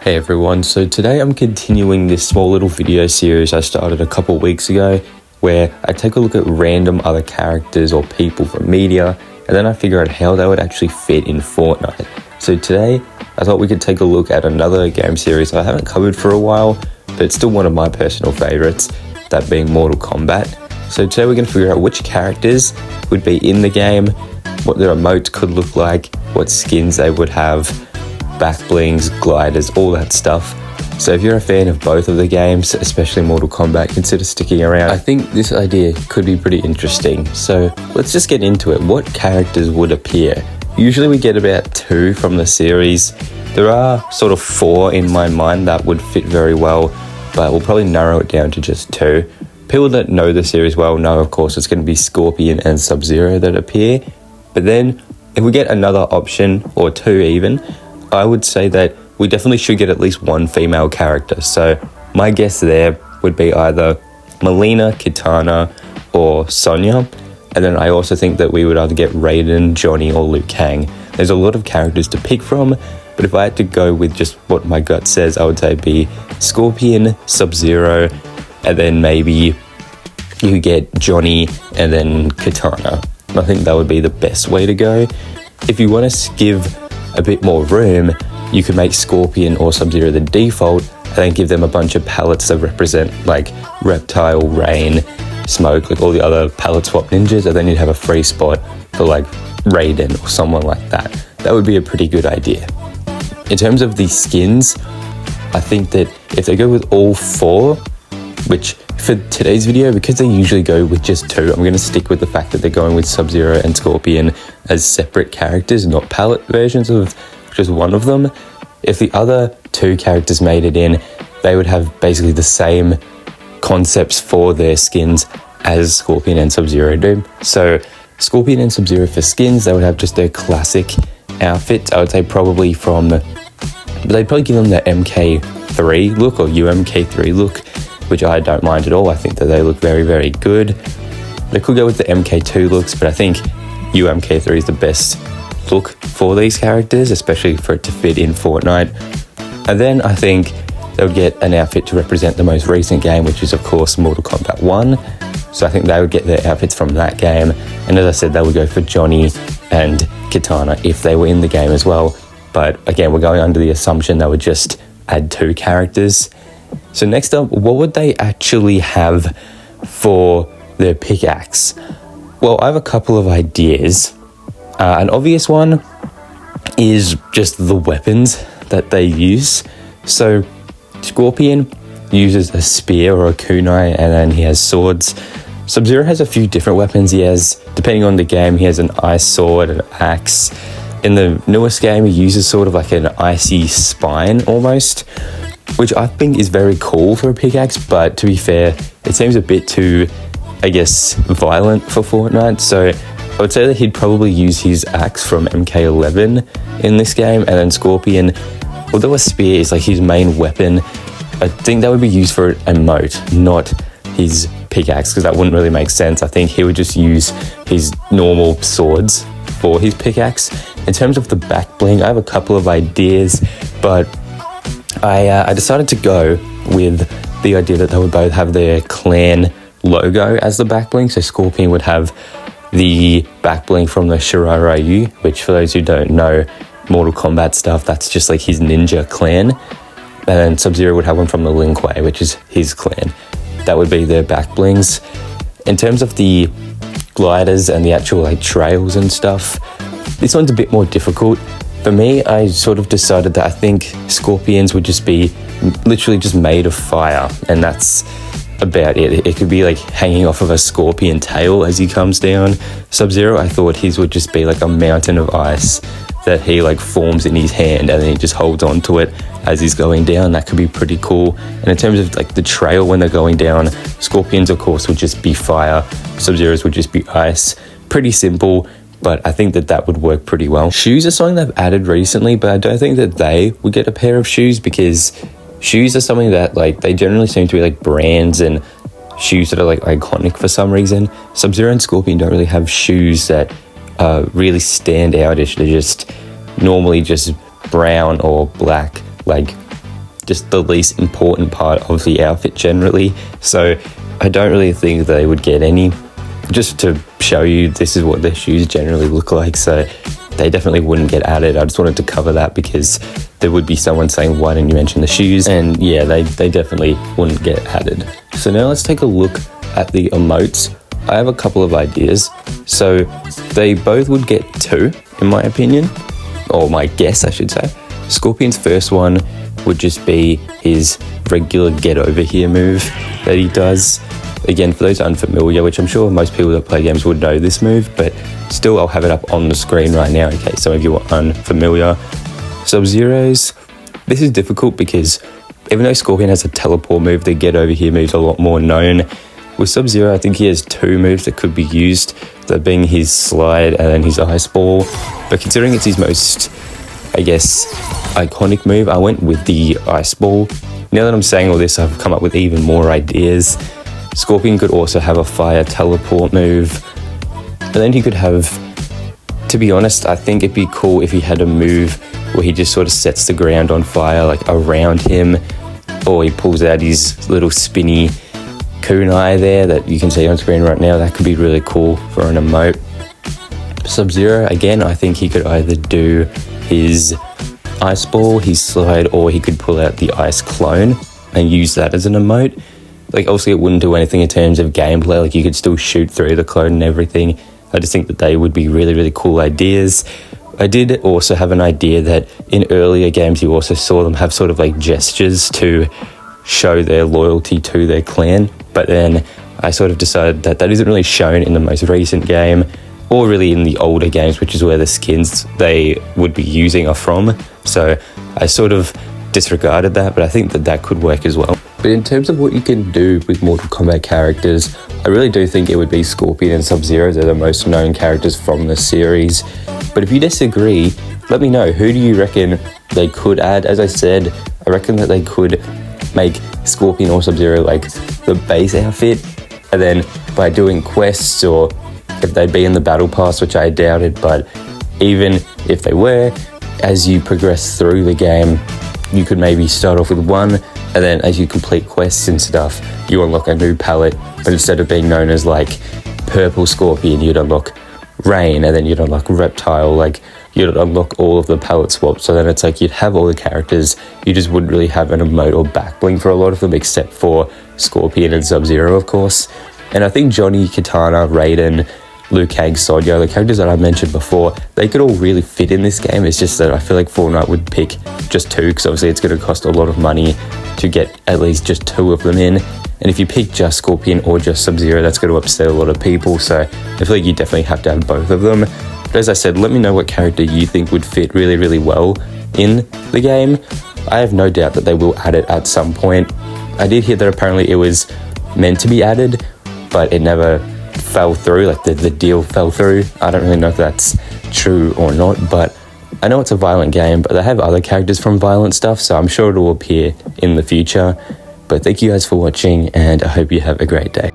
Hey everyone, so today I'm continuing this small little video series I started a couple weeks ago where I take a look at random other characters or people from media and then I figure out how they would actually fit in Fortnite. So today I thought we could take a look at another game series I haven't covered for a while, but it's still one of my personal favorites, that being Mortal Kombat. So today we're going to figure out which characters would be in the game, what their emotes could look like, what skins they would have, back blings, gliders, all that stuff. So if you're a fan of both of the games, especially Mortal Kombat, consider sticking around. I think this idea could be pretty interesting. So let's just get into it. What characters would appear? Usually we get about 2 from the series. There are sort of 4 in my mind that would fit very well, but we'll probably narrow it down to just 2. People that know the series well know, of course, it's going to be Scorpion and Sub-Zero that appear. But then if we get another option, or 2 even, I would say that we definitely should get at least 1 female character. So my guess there would be either Melina, Kitana, or Sonya. And then I also think that we would either get Raiden, Johnny, or Liu Kang. There's a lot of characters to pick from, but if I had to go with just what my gut says, I would say it'd be Scorpion, Sub-Zero, and then maybe you get Johnny and then Kitana. I think that would be the best way to go. If you want to give a bit more room, you could make Scorpion or Sub-Zero the default and then give them a bunch of palettes that represent like Reptile, Rain, Smoke, like all the other palette swap ninjas, and then you'd have a free spot for like Raiden or someone like that. That would be a pretty good idea. In terms of the skins, I think that if they go with all 4, which for today's video, because they usually go with just 2, I'm going to stick with the fact that they're going with Sub-Zero and Scorpion as separate characters, not palette versions of just one of them. If the other 2 characters made it in, they would have basically the same concepts for their skins as Scorpion and Sub-Zero do. So Scorpion and Sub-Zero for skins, they would have just their classic outfits. I would say probably but they'd probably give them the MK3 look or UMK3 look, which I don't mind at all. I think that they look very, very good. They could go with the MK2 looks, but I think UMK3 is the best look for these characters, especially for it to fit in Fortnite. And then I think they would get an outfit to represent the most recent game, which is of course Mortal Kombat 1. So I think they would get their outfits from that game. And as I said, they would go for Johnny and Kitana if they were in the game as well. But again, we're going under the assumption they would just add 2 characters. So next up, what would they actually have for their pickaxe? Well, I have a couple of ideas. An obvious one is just the weapons that they use. So Scorpion uses a spear or a kunai, and then he has swords. Sub-Zero has a few different weapons. He has, depending on the game, he has an ice sword, an axe. In the newest game, he uses sort of like an icy spine almost, which I think is very cool for a pickaxe, but to be fair, it seems a bit too, I guess, violent for Fortnite. So I would say that he'd probably use his axe from MK11 in this game, and then Scorpion, although a spear is like his main weapon, I think that would be used for an emote, not his pickaxe, because that wouldn't really make sense. I think he would just use his normal swords for his pickaxe. In terms of the back bling, I have a couple of ideas, but I decided to go with the idea that they would both have their clan logo as the back bling. So Scorpion would have the back bling from the Shirai Ryu, which for those who don't know Mortal Kombat stuff, that's just like his ninja clan. And then Sub-Zero would have one from the Lin Kuei, which is his clan. That would be their back blings. In terms of the gliders and the actual like trails and stuff, this one's a bit more difficult. For me, I sort of decided that I think Scorpions would just be literally just made of fire, and that's about it. It could be like hanging off of a scorpion tail as he comes down. Sub-Zero, I thought his would just be like a mountain of ice that he like forms in his hand, and then he just holds on to it as he's going down. That could be pretty cool. And in terms of like the trail when they're going down, Scorpions of course would just be fire, Sub-Zeros would just be ice. Pretty simple, but I think that that would work pretty well. Shoes are something they've added recently, but I don't think that they would get a pair of shoes, because shoes are something that like they generally seem to be like brands and shoes that are like iconic for some reason. Sub-Zero and Scorpion don't really have shoes that really stand outish. They're just normally just brown or black, like just the least important part of the outfit generally. So I don't really think they would get any. Just to show you, this is what their shoes generally look like. So they definitely wouldn't get added. I just wanted to cover that because there would be someone saying, why didn't you mention the shoes? And yeah, they definitely wouldn't get added. So now let's take a look at the emotes. I have a couple of ideas. So they both would get 2, in my opinion, or my guess, I should say. Scorpion's first one would just be his regular get over here move that he does. Again, for those unfamiliar, which I'm sure most people that play games would know this move, but still I'll have it up on the screen right now in case some of you are unfamiliar. Sub-Zero's, this is difficult because even though Scorpion has a teleport move, the get over here move's a lot more known. With Sub-Zero, I think he has 2 moves that could be used, that being his slide and then his ice ball. But considering it's his most, I guess, iconic move, I went with the ice ball. Now that I'm saying all this, I've come up with even more ideas. Scorpion could also have a fire teleport move. And then he could have, to be honest, I think it'd be cool if he had a move where he just sort of sets the ground on fire, like around him, or he pulls out his little spinny kunai there that you can see on screen right now. That could be really cool for an emote. Sub-Zero, again, I think he could either do his ice ball, his slide, or he could pull out the ice clone and use that as an emote. Like, obviously it wouldn't do anything in terms of gameplay, like you could still shoot through the clone and everything. I just think that they would be really, really cool ideas. I did also have an idea that in earlier games you also saw them have sort of like gestures to show their loyalty to their clan, but then I sort of decided that that isn't really shown in the most recent game or really in the older games, which is where the skins they would be using are from. So I sort of disregarded that, but I think that that could work as well. But in terms of what you can do with Mortal Kombat characters, I really do think it would be Scorpion and Sub-Zero. They're the most known characters from the series. But if you disagree, let me know. Who do you reckon they could add? As I said, I reckon that they could make Scorpion or Sub-Zero like the base outfit, and then by doing quests, or if they'd be in the battle pass, which I doubted, but even if they were, as you progress through the game, you could maybe start off with one, and then as you complete quests and stuff, you unlock a new palette, but instead of being known as like Purple Scorpion, you'd unlock Rain, and then you'd unlock Reptile, like you'd unlock all of the palette swaps. So then it's like you'd have all the characters, you just wouldn't really have an emote or back bling for a lot of them, except for Scorpion and Sub-Zero, of course. And I think Johnny, Kitana, Raiden, Liu Kang, Sonya, the characters that I mentioned before, they could all really fit in this game. It's just that I feel like Fortnite would pick just 2, because obviously it's going to cost a lot of money to get at least just 2 of them in. And if you pick just Scorpion or just Sub-Zero, that's going to upset a lot of people. So I feel like you definitely have to have both of them. But as I said, let me know what character you think would fit really, really well in the game. I have no doubt that they will add it at some point. I did hear that apparently it was meant to be added, but it never fell through, like the deal fell through. I don't really know if that's true or not, but I know it's a violent game, but they have other characters from violent stuff, so I'm sure it will appear in the future. But thank you guys for watching, and I hope you have a great day.